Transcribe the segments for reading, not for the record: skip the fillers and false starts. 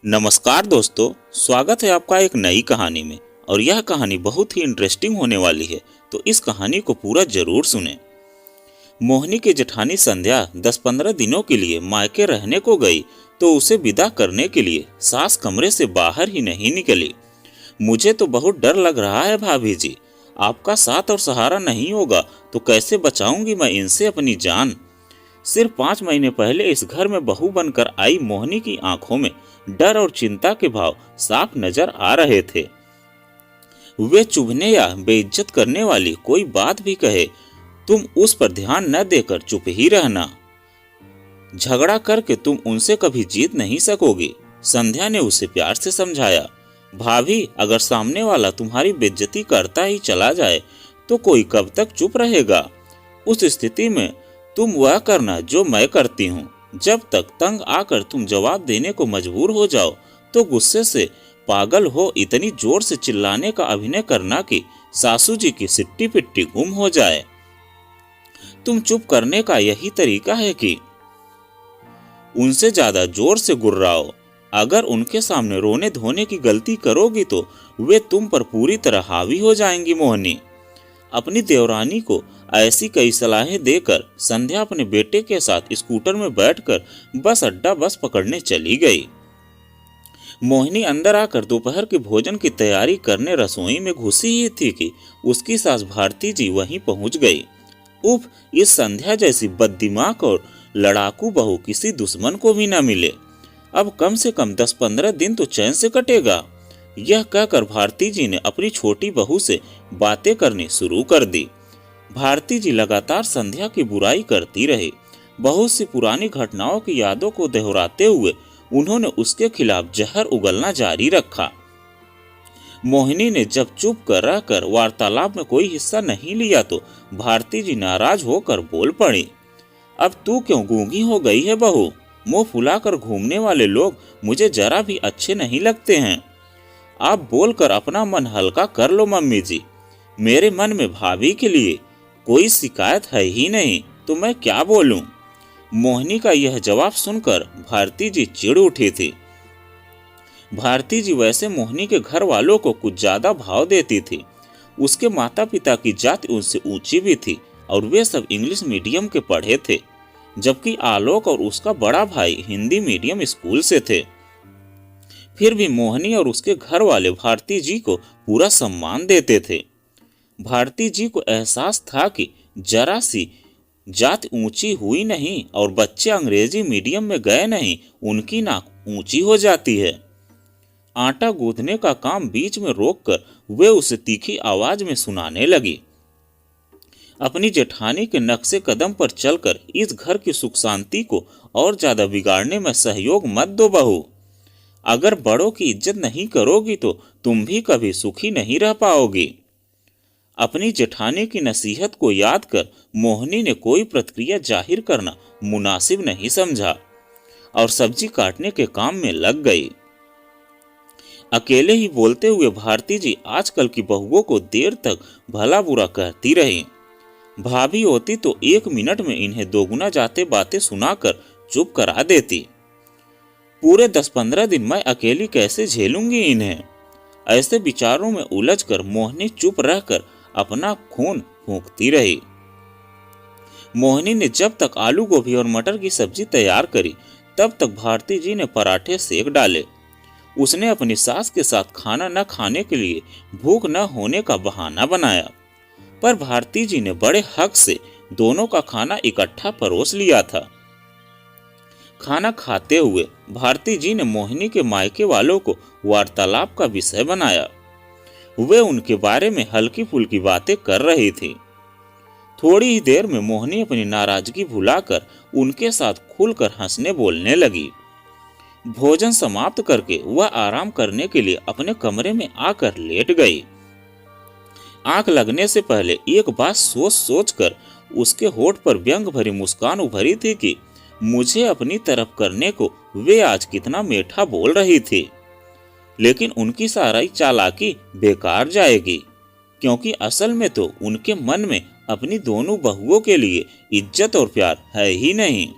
नमस्कार दोस्तों, स्वागत है आपका एक नई कहानी में। और यह कहानी बहुत ही इंटरेस्टिंग होने वाली है, तो इस कहानी को पूरा जरूर सुनें। मोहिनी की जेठानी संध्या 10-15 दिनों के लिए मायके रहने को गई तो उसे विदा करने के लिए सास कमरे से बाहर ही नहीं निकली। मुझे तो बहुत डर लग रहा है भाभी जी, आपका साथ और सहारा नहीं होगा तो कैसे बचाऊंगी मैं इनसे अपनी जान। सिर्फ 5 महीने पहले इस घर में बहू बनकर आई मोहिनी की आंखों में डर और चिंता के भाव साफ नजर आ रहे थे। वे चुभने या बेइज्जत करने वाली कोई बात भी कहे, तुम उस पर ध्यान न देकर चुप ही रहना। झगड़ा करके तुम उनसे कभी जीत नहीं सकोगी, संध्या ने उसे प्यार से समझाया। भाभी, अगर सामने वाला तुम्हारी बेइज्जती करता ही चला जाए तो कोई कब तक चुप रहेगा। उस स्थिति में तुम वह करना जो मैं करती हूँ। जब तक तंग आकर तुम जवाब देने को मजबूर हो जाओ तो गुस्से से पागल हो इतनी जोर से चिल्लाने का अभिनय करना कि सासू जी की सिट्टी पिट्टी गुम हो जाए। तुम चुप करने का यही तरीका है कि उनसे ज्यादा जोर से गुर्राओ। अगर उनके सामने रोने धोने की गलती करोगी तो वे तुम पर पूरी तरह हावी हो जाएंगी। मोहिनी अपनी देवरानी को ऐसी कई सलाहें देकर संध्या अपने बेटे के साथ स्कूटर में बैठकर बस पकड़ने चली गई। मोहिनी अंदर आकर दोपहर के भोजन की तैयारी करने रसोई में घुसी ही थी कि उसकी सास भारती जी वहीं पहुंच गई। उफ, इस संध्या जैसी बददिमाग और लड़ाकू बहू किसी दुश्मन को भी न मिले। अब कम से कम 10-15 दिन तो चैन से कटेगा। यह कहकर भारती जी ने अपनी छोटी बहू से बातें करनी शुरू कर दी। भारती जी लगातार संध्या की बुराई करती रही। बहुत सी पुरानी घटनाओं की यादों को दोहराते हुए उन्होंने उसके खिलाफ जहर उगलना जारी रखा। मोहिनी ने जब चुप कर रहकर वार्तालाप में कोई हिस्सा नहीं लिया तो भारती जी नाराज होकर बोल पड़ी। अब तू क्यों गूंगी हो गई है बहू? मुंह फुलाकर घूमने वाले लोग मुझे जरा भी अच्छे नहीं लगते हैं। आप बोलकर अपना मन हल्का कर लो मम्मी जी। मेरे मन में भाभी के लिए कोई शिकायत है ही नहीं, तो मैं क्या बोलूं? मोहिनी का यह जवाब सुनकर भारती जी चिढ़ उठी थी। भारती जी वैसे मोहिनी के घर वालों को कुछ ज्यादा भाव देती थी। उसके माता पिता की जाति उनसे ऊंची भी थी और वे सब इंग्लिश मीडियम के पढ़े थे, जबकि आलोक और उसका बड़ा भाई हिंदी मीडियम स्कूल से थे। फिर भी मोहिनी और उसके घर वाले भारती जी को पूरा सम्मान देते थे। भारती जी को एहसास था कि जरा सी जात ऊंची हुई नहीं और बच्चे अंग्रेजी मीडियम में गए नहीं, उनकी नाक ऊंची हो जाती है। आटा गूंथने का काम बीच में रोककर वे उसे तीखी आवाज में सुनाने लगी। अपनी जेठानी के नक्शे कदम पर चलकर इस घर की सुख शांति को और ज्यादा बिगाड़ने में सहयोग मत दो बहू। अगर बड़ों की इज्जत नहीं करोगी तो तुम भी कभी सुखी नहीं रह पाओगी। अपनी जेठानी की नसीहत को याद कर मोहिनी ने कोई प्रतिक्रिया जाहिर करना मुनासिब नहीं समझा और सब्जी काटने के काम में लग गई। अकेले ही बोलते हुए भारती जी आजकल की बहुओं को देर तक भला बुरा कहती रही। भाभी होती तो 1 मिनट में इन्हें दोगुना जाते बातें सुनाकर चुप करा देती। पूरे 10-15 दिन मैं अकेली कैसे झेलूंगी इन्हें? ऐसे विचारों में उलझकर मोहिनी चुप रहकर अपना खून फूंकती रही। मोहिनी ने जब तक आलू गोभी और मटर की सब्जी तैयार करी तब तक भारती जी ने पराठे सेक डाले। उसने अपनी सास के साथ खाना न खाने के लिए भूख न होने का बहाना बनाया, पर भारती जी ने बड़े हक से दोनों का खाना इकट्ठा परोस लिया था। खाना खाते हुए भारती जी ने मोहिनी के मायके वालों को वार्तालाप का विषय बनाया। वे उनके बारे में हल्की फुल्की बातें कर रही थी। थोड़ी ही देर में मोहिनी अपनी नाराजगी भुलाकर उनके साथ खुलकर हंसने बोलने लगी। भोजन समाप्त करके वह आराम करने के लिए अपने कमरे में आकर लेट गई। आंख लगने से पहले एक बात सोच सोच कर उसके होठ पर व्यंग भरी मुस्कान उभरी थी कि मुझे अपनी तरफ करने को वे आज कितना मीठा बोल रही थी। लेकिन उनकी सारी चालाकी बेकार जाएगी, क्योंकि असल में तो उनके मन में अपनी दोनों बहुओं के लिए इज्जत और प्यार है ही नहीं।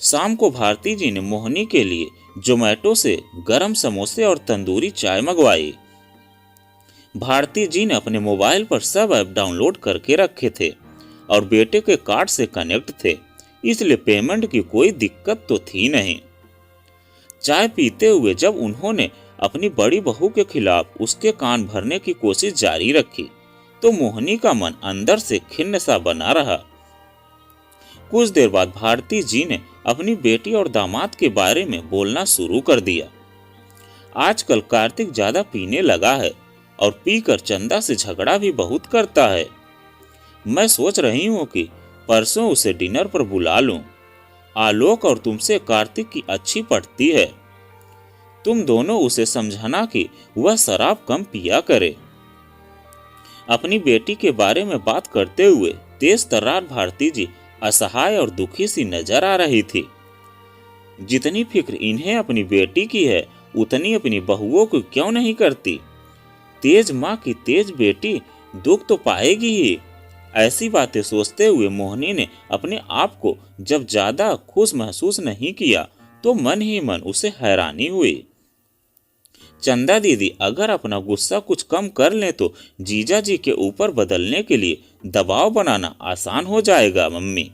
शाम को भारती जी ने मोहिनी के लिए जोमेटो से गरम समोसे और तंदूरी चाय मंगवाई। भारती जी ने अपने मोबाइल पर सब ऐप डाउनलोड करके रखे थे और बेटे के कार्ड से कनेक्ट थे, इसलिए पेमेंट की कोई दिक्कत तो थी नहीं। चाय पीते हुए जब उन्होंने अपनी बड़ी बहू के खिलाफ उसके कान भरने की कोशिश जारी रखी तो मोहिनी का मन अंदर से खिन्न सा बना रहा। कुछ देर बाद भारती जी ने अपनी बेटी और दामाद के बारे में बोलना शुरू कर दिया। आजकल कार्तिक ज्यादा पीने लगा है और पीकर चंदा से झगड़ा भी बहुत करता है। मैं सोच रही हूँ कि परसों उसे डिनर पर बुला लूं। आलोक और तुमसे कार्तिक की अच्छी पटती है। तुम दोनों उसे समझाना कि वह शराब कम पिया करे। अपनी बेटी के बारे में बात करते हुए तेज तर्रार भारती जी असहाय और दुखी सी नजर आ रही थी। जितनी फिक्र इन्हें अपनी बेटी की है उतनी अपनी बहुओं को क्यों नहीं करती। तेज माँ की तेज बेटी दुख तो पाएगी ही। ऐसी बातें सोचते हुए मोहिनी ने अपने आप को जब ज्यादा खुश महसूस नहीं किया तो मन ही मन उसे हैरानी हुई। चंदा दीदी अगर अपना गुस्सा कुछ कम कर ले तो जीजा जी के ऊपर बदलने के लिए दबाव बनाना आसान हो जाएगा मम्मी।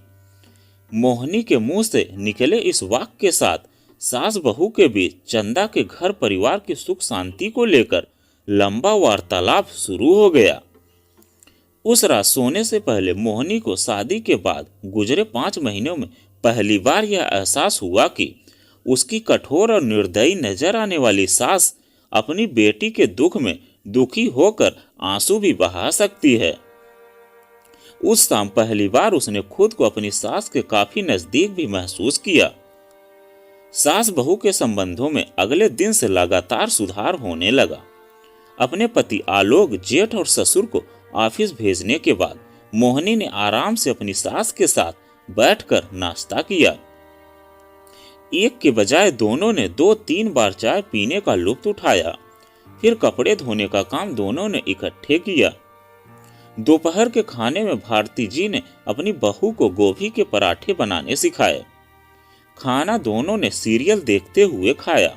मोहिनी के मुंह से निकले इस वाक्य के साथ सास बहू के बीच चंदा के घर परिवार की सुख शांति को लेकर लंबा वार्तालाप शुरू हो गया। उस रात सोने से पहले मोहिनी को शादी के बाद गुजरे 5 महीनों में पहली बार यह एहसास हुआ कि उसकी कठोर और निर्दयी नजर आने वाली सास अपनी बेटी के दुख में दुखी होकर आंसू भी बहा सकती है। उस शाम पहली बार उसने खुद को अपनी सास के काफी नजदीक भी महसूस किया। सास बहू के संबंधों में अगले दिन से लगातार सुधार होने लगा। अपने पति आलोक, जेठ और ससुर को ऑफिस भेजने के बाद मोहिनी ने आराम से अपनी सास के साथ बैठकर नाश्ता किया। एक के बजाय दोनों ने 2-3 बार चाय पीने का लुत्फ उठाया। फिर कपड़े धोने का काम दोनों ने इकट्ठे किया। दोपहर के खाने में भारती जी ने अपनी बहू को गोभी के पराठे बनाने सिखाए। खाना दोनों ने सीरियल देखते हुए खाया।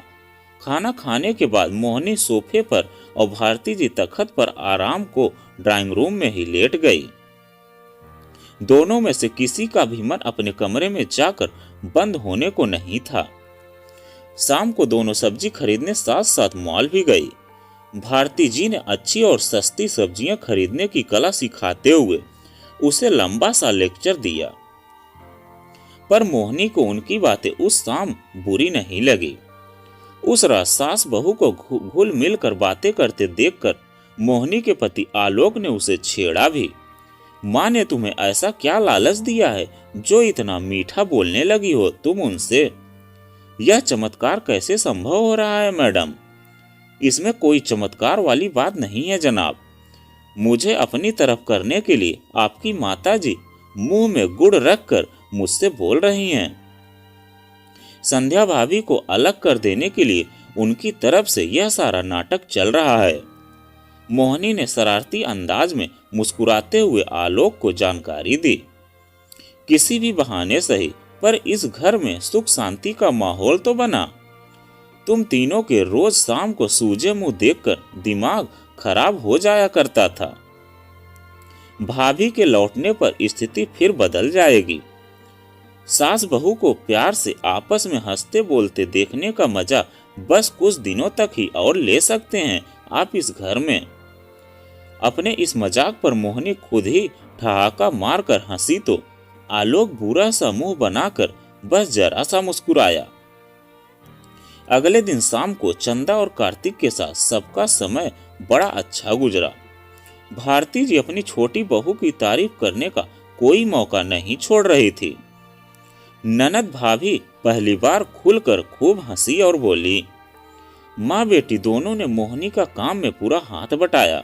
खाना खाने के बाद मोहिनी सोफे पर और भारती जी तखत पर आराम को ड्राइंग रूम में ही लेट गई। दोनों में से किसी का भी मन अपने कमरे में जाकर बंद होने को नहीं था। शाम को दोनों सब्जी खरीदने साथ साथ मॉल भी गई। भारती जी ने अच्छी और सस्ती सब्जियां खरीदने की कला सिखाते हुए उसे लंबा सा लेक्चर दिया, पर मोहिनी को उनकी बातें उस शाम बुरी नहीं लगी। उस रात सास बहू को घुल मिल कर बातें करते देखकर मोहिनी के पति आलोक ने उसे छेड़ा भी। माँ ने तुम्हें ऐसा क्या लालच दिया है जो इतना मीठा बोलने लगी हो तुम उनसे? यह चमत्कार कैसे संभव हो रहा है मैडम? इसमें कोई चमत्कार वाली बात नहीं है जनाब। मुझे अपनी तरफ करने के लिए आपकी माताजी मुंह में गुड़ रखकर मुझसे बोल रही हैं। संध्या भाभी को अलग कर देने के लिए उनकी तरफ से यह सारा नाटक चल रहा है। मोहिनी ने शरारती अंदाज में मुस्कुराते हुए आलोक को जानकारी दी। किसी भी बहाने सही, पर इस घर में सुख शांति का माहौल तो बना। तुम तीनों के रोज शाम को सूजे मुंह देखकर दिमाग खराब हो जाया करता था। भाभी के लौटने पर स्थिति फिर बदल जाएगी। सास बहू को प्यार से आपस में हंसते बोलते देखने का मजा बस कुछ दिनों तक ही और ले सकते हैं आप इस घर में। अपने इस मजाक पर मोहिनी खुद ही ठहाका मारकर हंसी तो आलोक बुरा सा मुंह बनाकर बस जरा सा मुस्कुराया। अगले दिन शाम को चंदा और कार्तिक के साथ सबका समय बड़ा अच्छा गुजरा। भारती जी अपनी छोटी बहू की तारीफ करने का कोई मौका नहीं छोड़ रही थी। ननद भाभी पहली बार खुलकर खूब हंसी और बोली। माँ बेटी दोनों ने मोहिनी का काम में पूरा हाथ बटाया।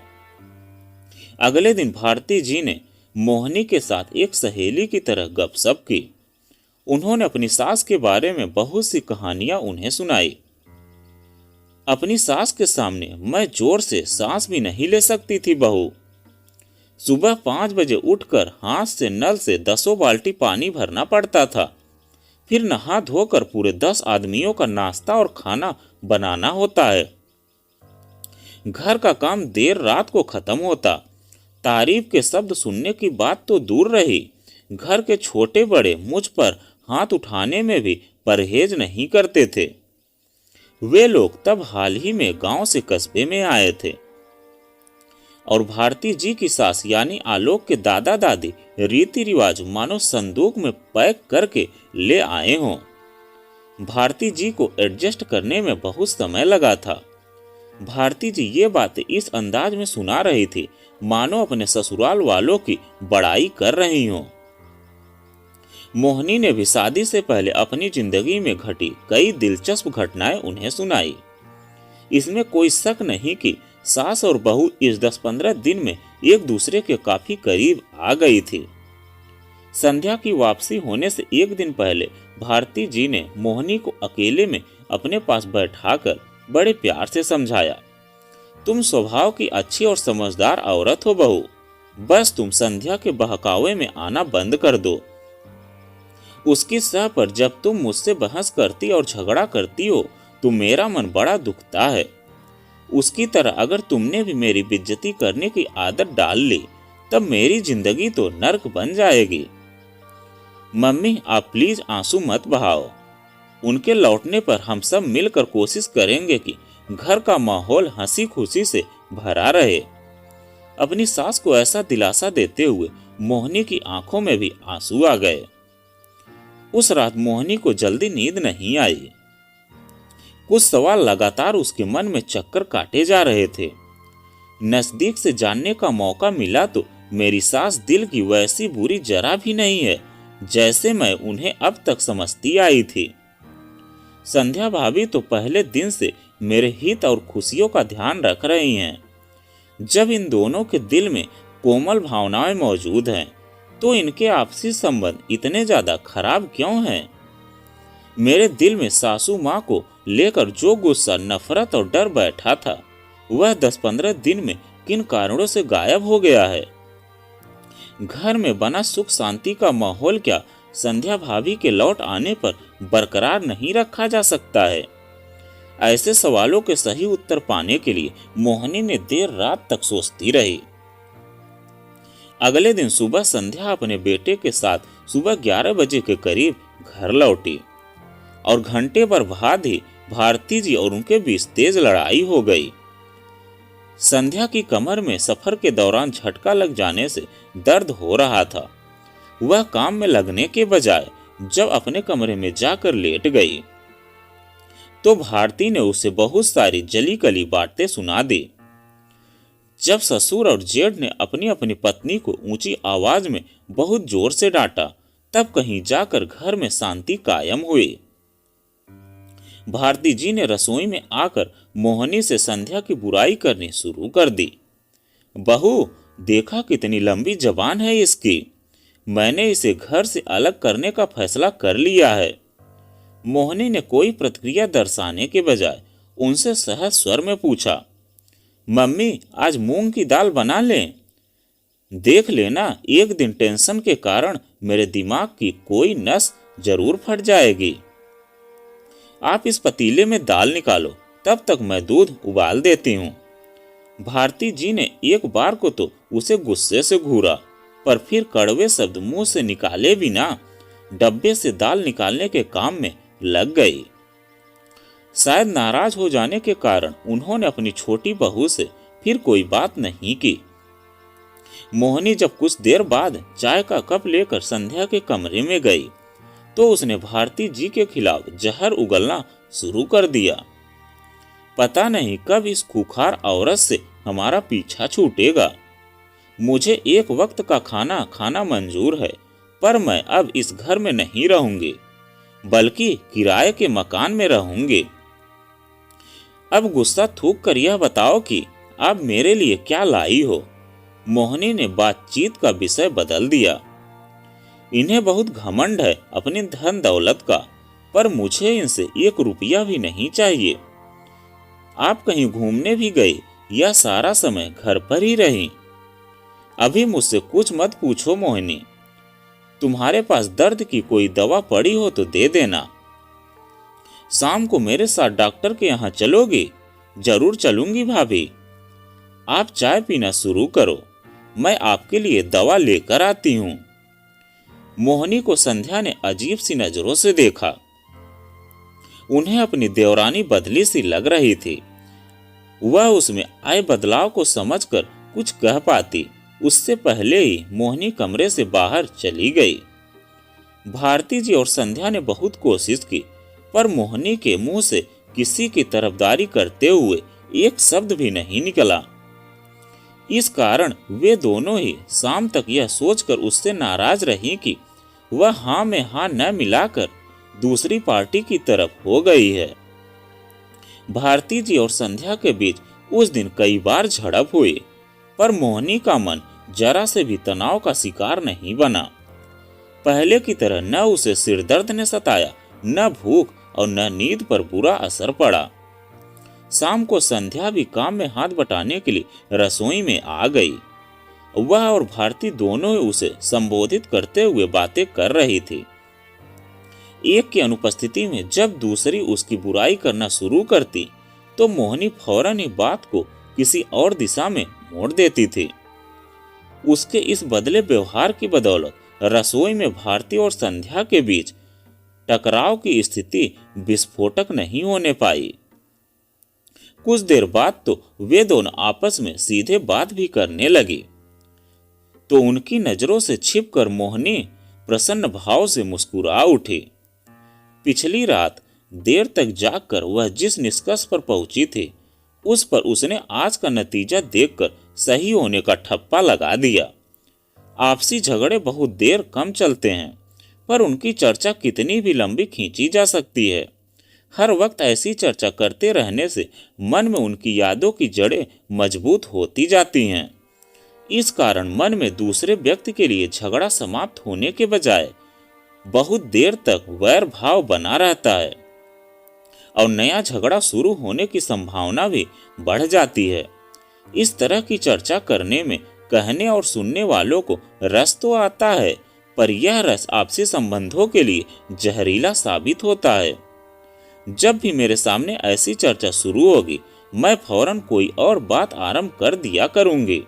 अगले दिन भारती जी ने मोहिनी के साथ एक सहेली की तरह गपशप की। उन्होंने अपनी सास के बारे में बहुत सी कहानियां उन्हें सुनाई। अपनी सास के सामने मैं जोर से सांस भी नहीं ले सकती थी बहू। सुबह 5 बजे उठकर हाथ से नल से 10 बाल्टी पानी भरना पड़ता था। फिर नहा धोकर पूरे 10 आदमियों का नाश्ता और खाना बनाना होता है। घर का काम देर रात को खत्म होता। तारीफ के शब्द सुनने की बात तो दूर रही, घर के छोटे बड़े मुझ पर हाथ उठाने में भी परहेज नहीं करते थे। वे लोग तब हाल ही में गांव से कस्बे में आए थे और भारती जी की सास यानी आलोक के दादा दादी रीति रिवाज मानो संदूक में पैक करके ले आए हों। भारती जी को एडजस्ट करने में बहुत समय लगा था। भारती जी ये बातें इस अंदाज में सुना रही थी मानो अपने ससुराल वालों की बड़ाई कर रही हों। मोहिनी ने भी शादी से पहले अपनी जिंदगी में घटी कई दिलचस्प घटनाएं उन्हें सुनाई। इसमें कोई शक नहीं कि सास और बहू इस 10-15 दिन में एक दूसरे के काफी करीब आ गई थी। संध्या की वापसी होने से एक दिन पहले भारती जी ने मोहिनी को अकेले में अपने पास बैठाकर बड़े प्यार से समझाया, तुम स्वभाव की अच्छी और समझदार औरत हो बहू, बस तुम संध्या के बहकावे में आना बंद कर दो। उसकी सह पर जब तुम मुझसे बहस करती और झगड़ा करती हो तो मेरा मन बड़ा दुखता है। उसकी तरह अगर तुमने भी मेरी बेइज्जती करने की आदत डाल ली तब मेरी जिंदगी तो नर्क बन जाएगी। मम्मी आप प्लीज आंसू मत बहाओ। उनके लौटने पर हम सब मिलकर कोशिश करेंगे कि घर का माहौल हंसी खुशी से भरा रहे। अपनी सास को ऐसा दिलासा देते हुए मोहिनी की आंखों में भी आंसू आ गए। उस रात मोहिनी को जल्दी नींद नहीं आई। कुछ सवाल लगातार उसके मन में चक्कर काटे जा रहे थे। नजदीक से जानने का मौका मिला तो मेरी सास दिल की वैसी बुरी जरा भी नहीं है जैसे मैं उन्हें अब तक समझती आई थी। संध्या भाभी तो पहले दिन से मेरे हित और खुशियों का ध्यान रख रही हैं। जब इन दोनों के दिल में कोमल भावनाएं मौजूद हैं तो इनके आपसी संबंध इतने ज्यादा खराब क्यों हैं? मेरे दिल में सासू माँ को लेकर जो गुस्सा, नफरत और डर बैठा था वह 10-15 दिन में किन कारणों से गायब हो गया है? घर में बना सुख शांति का माहौल क्या संध्या भाभी के लौट आने पर बरकरार नहीं रखा जा सकता है? ऐसे सवालों के सही उत्तर पाने के लिए मोहिनी ने देर रात तक सोचती रही। अगले दिन सुबह संध्या अपने बेटे के साथ सुबह 11 बजे के करीब घर लौटी और घंटे भर बाद ही भारती जी और उनके बीच तेज लड़ाई हो गई। संध्या की कमर में सफर के दौरान झटका लग जाने से दर्द हो रहा था। वह काम में लगने के बजाय जब अपने कमरे में जाकर लेट गई तो भारती ने उसे बहुत सारी जली कली बातें सुना दी। जब ससुर और जेठ ने अपनी अपनी पत्नी को ऊंची आवाज में बहुत जोर से डांटा तब कहीं जाकर घर में शांति कायम हुई। भारती जी ने रसोई में आकर मोहिनी से संध्या की बुराई करनी शुरू कर दी। बहू देखा कितनी लंबी जबान है इसकी, मैंने इसे घर से अलग करने का फैसला कर लिया है। मोहिनी ने कोई प्रतिक्रिया दर्शाने के बजाय उनसे सहज स्वर में पूछा, मम्मी आज मूंग की दाल बना लें? देख लेना एक दिन टेंशन के कारण मेरे दिमाग की कोई नस जरूर फट जाएगी। आप इस पतीले में दाल निकालो, तब तक मैं दूध उबाल देती हूँ। भारती जी ने एक बार को तो उसे गुस्से से घूरा पर फिर कड़वे शब्द मुंह से निकाले बिना डब्बे से दाल निकालने के काम में लग गई। शायद नाराज हो जाने के कारण उन्होंने अपनी छोटी बहू से फिर कोई बात नहीं की। मोहिनी जब कुछ देर बाद चाय का कप लेकर संध्या के कमरे में गई तो उसने भारती जी के खिलाफ जहर उगलना शुरू कर दिया। पता नहीं कब इस खूंखार औरत से हमारा पीछा छूटेगा। मुझे एक वक्त का खाना खाना मंजूर है पर मैं अब इस घर में नहीं रहूंगी बल्कि किराए के मकान में रहूंगी। अब गुस्सा थूक कर यह बताओ कि आप मेरे लिए क्या लाई हो? मोहिनी ने बातचीत का विषय बदल दिया। इन्हें बहुत घमंड है अपनी धन दौलत का, पर मुझे इनसे 1 रुपया भी नहीं चाहिए। आप कहीं घूमने भी गई या सारा समय घर पर ही रही? अभी मुझसे कुछ मत पूछो मोहिनी। तुम्हारे पास दर्द की कोई दवा पड़ी हो तो दे देना। शाम को मेरे साथ डॉक्टर के यहाँ चलोगी? जरूर चलूंगी भाभी। आप चाय पीना शुरू करो, मैं आपके लिए दवा लेकर आती हूँ। मोहिनी को संध्या ने अजीब सी नजरों से देखा। उन्हें अपनी देवरानी बदली सी लग रही थी। वह उसमें आए बदलाव को समझकर कुछ कह पाती, उससे पहले ही मोहिनी कमरे से बाहर चली गई। भारती जी और संध्या ने बहुत कोशिश की, पर मोहिनी के मुंह से किसी की तरफदारी करते हुए एक शब्द भी नहीं निकला। इस कारण वे दोनों ही शाम तक यह सोचकर उससे नाराज रही कि वह हाँ में हाँ न मिलाकर दूसरी पार्टी की तरफ हो गई है। भारती जी और संध्या के बीच उस दिन कई बार झड़प हुई, पर मोहिनी का मन जरा से भी तनाव का शिकार नहीं बना। पहले की तरह न उसे सिर दर्द ने सताया, न भूख और न नींद पर बुरा असर पड़ा। शाम को संध्या भी काम में हाथ बटाने के लिए रसोई में आ गई। वह और भारती दोनों ही उसे संबोधित करते हुए बातें कर रही थी। एक की अनुपस्थिति में जब दूसरी उसकी बुराई करना शुरू करती तो मोहिनी फौरन ही बात को किसी और दिशा में मोड़ देती थी। उसके इस बदले व्यवहार की बदौलत रसोई में भारती और संध्या के बीच टकराव की स्थिति विस्फोटक नहीं होने पाई। कुछ देर बाद तो वे दोनों आपस में सीधे बात भी करने लगी, तो उनकी नजरों से छिपकर मोहिनी प्रसन्न भाव से मुस्कुरा उठी। पिछली रात देर तक जागकर वह जिस निष्कर्ष पर पहुंची थी, उस पर उसने आज का नतीजा देखकर सही होने का ठप्पा लगा दिया। आपसी झगड़े बहुत देर कम चलते हैं, पर उनकी चर्चा कितनी भी लंबी खींची जा सकती है। हर वक्त ऐसी चर्चा करते रहने से मन में उनकी यादों की जड़ें मजबूत होती जाती हैं। इस कारण मन में दूसरे व्यक्ति के लिए झगड़ा समाप्त होने के बजाय बहुत देर तक वैर भाव बना रहता है और नया झगड़ा शुरू होने की संभावना भी बढ़ जाती है। इस तरह की चर्चा करने में कहने और सुनने वालों को रस तो आता है, पर यह रस आपसी संबंधों के लिए जहरीला साबित होता है। जब भी मेरे सामने ऐसी चर्चा शुरू होगी, मैं फौरन कोई और बात आरंभ कर दिया करूंगी।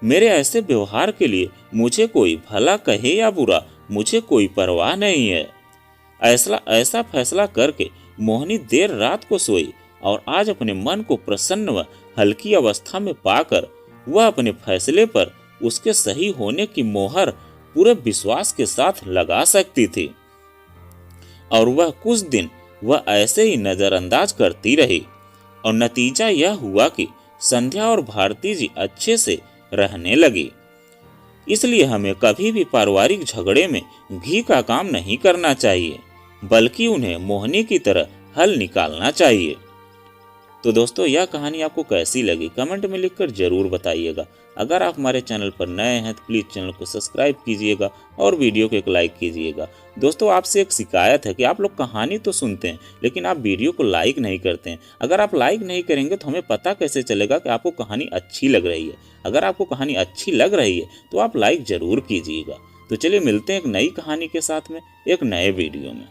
मेरे ऐसे व्यवहार के लिए मुझे कोई भला कहे या बुरा, मुझे कोई परवाह नहीं है। ऐसा फैसला करके मोहिनी देर रात को सोई और आज अपने मन को प्रसन्न व हल्की अवस्था में पाकर वह अपने फैसले पर उसके सही होने की मोहर पूरे विश्वास के साथ लगा सकती थी। और वह कुछ दिन वह ऐसे ही नजरअंदाज करती रही और नतीजा यह हुआ कि संध्या और भारती जी अच्छे से रहने लगी। इसलिए हमें कभी भी पारिवारिक झगड़े में घी का काम नहीं करना चाहिए, बल्कि उन्हें मोहिनी की तरह हल निकालना चाहिए। तो दोस्तों, यह कहानी आपको कैसी लगी कमेंट में लिखकर जरूर बताइएगा। अगर आप हमारे चैनल पर नए हैं तो प्लीज़ चैनल को सब्सक्राइब कीजिएगा और वीडियो को एक लाइक कीजिएगा। दोस्तों, आपसे एक शिकायत है कि आप लोग कहानी तो सुनते हैं लेकिन आप वीडियो को लाइक नहीं करते हैं। अगर आप लाइक नहीं करेंगे तो हमें पता कैसे चलेगा कि आपको कहानी अच्छी लग रही है। अगर आपको कहानी अच्छी लग रही है तो आप लाइक ज़रूर कीजिएगा। तो चलिए मिलते हैं एक नई कहानी के साथ में एक नए वीडियो में।